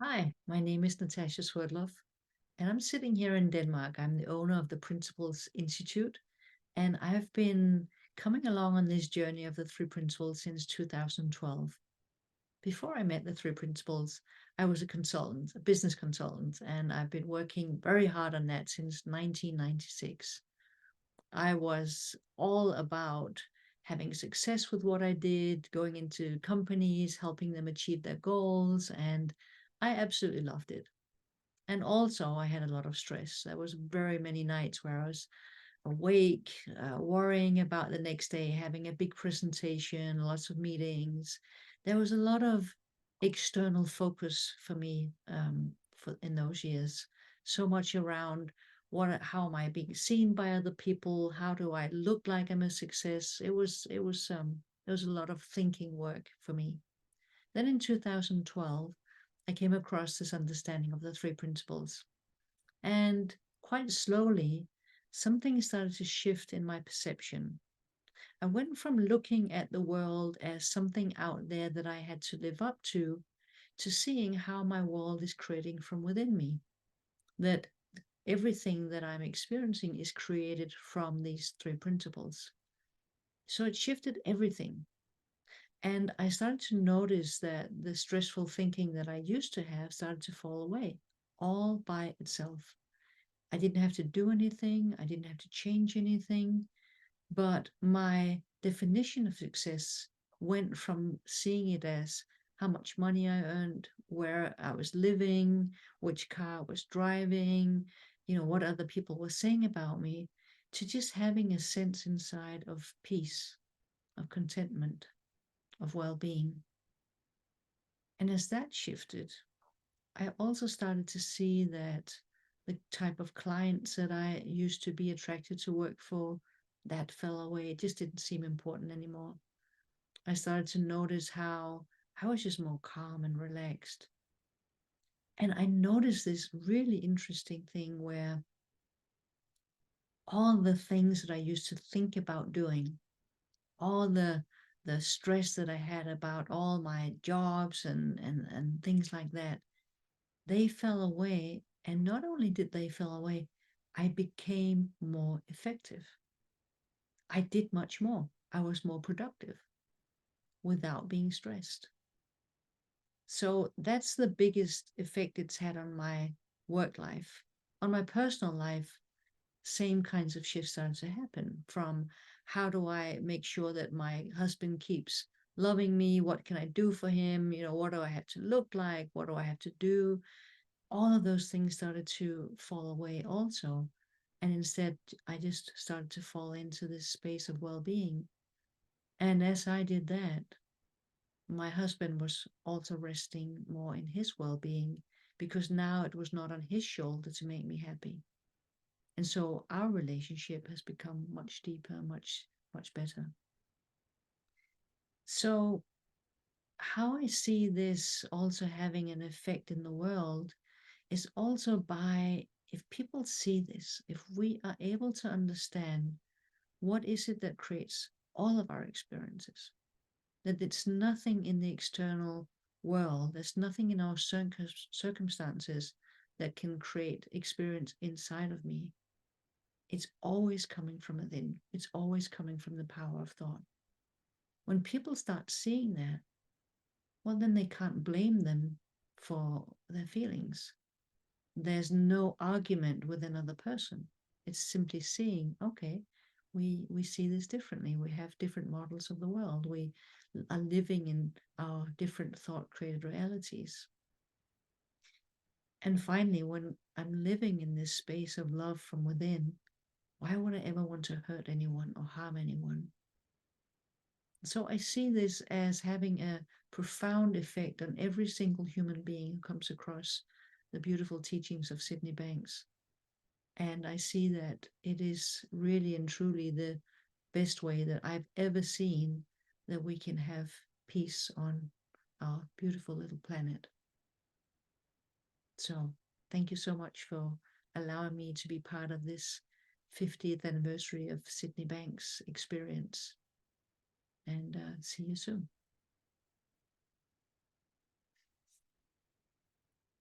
Hi, my name is Natasha Swerdloff, and I'm sitting here in Denmark. I'm the owner of the Principles Institute, and I've been coming along on this journey of the three principles since 2012. Before I met the three principles, I was a consultant, a business consultant, and I've been working very hard on that since 1996. I was all about having success with what I did, going into companies, helping them achieve their goals, and I absolutely loved it. And also, I had a lot of stress. There was very many nights where I was awake, worrying about the next day, having a big presentation, lots of meetings. There was a lot of external focus for me for in those years. So much around how am I being seen by other people? How do I look like I'm a success? There was a lot of thinking work for me. Then in 2012, I came across this understanding of the three principles. And quite slowly, something started to shift in my perception. I went from looking at the world as something out there that I had to live up to seeing how my world is creating from within me. That everything that I'm experiencing is created from these three principles. So it shifted everything. And I started to notice that the stressful thinking that I used to have started to fall away all by itself. I didn't have to do anything, I didn't have to change anything, but my definition of success went from seeing it as how much money I earned, where I was living, which car I was driving, what other people were saying about me, to just having a sense inside of peace, of contentment, of well being. And as that shifted, I also started to see that the type of clients that I used to be attracted to work for, that fell away. It just didn't seem important anymore. I started to notice how I was just more calm and relaxed. And I noticed this really interesting thing where all the things that I used to think about doing, all the stress that I had about all my jobs and things like that, they fell away. And not only did they fall away, I became more effective. I did much more. I was more productive without being stressed. So that's the biggest effect it's had on my work life. On my personal life, same kinds of shifts started to happen from how do I make sure that my husband keeps loving me? What can I do for him? What do I have to look like? What do I have to do? All of those things started to fall away also. And instead, I just started to fall into this space of well being. And as I did that, my husband was also resting more in his well being because now it was not on his shoulder to make me happy. And so our relationship has become much deeper, much better. So, how I see this also having an effect in the world is also by if people see this, if we are able to understand what is it that creates all of our experiences, that it's nothing in the external world, there's nothing in our circumstances that can create experience inside of me. It's always coming from within, it's always coming from the power of thought. When people start seeing that, well, then they can't blame them for their feelings. There's no argument with another person. It's simply seeing, okay, we see this differently. We have different models of the world. We are living in our different thought created realities. And finally, when I'm living in this space of love from within, why would I ever want to hurt anyone or harm anyone? So I see this as having a profound effect on every single human being who comes across the beautiful teachings of Sydney Banks. And I see that it is really and truly the best way that I've ever seen that we can have peace on our beautiful little planet. So thank you so much for allowing me to be part of this 50th anniversary of Sydney Banks experience. And see you soon.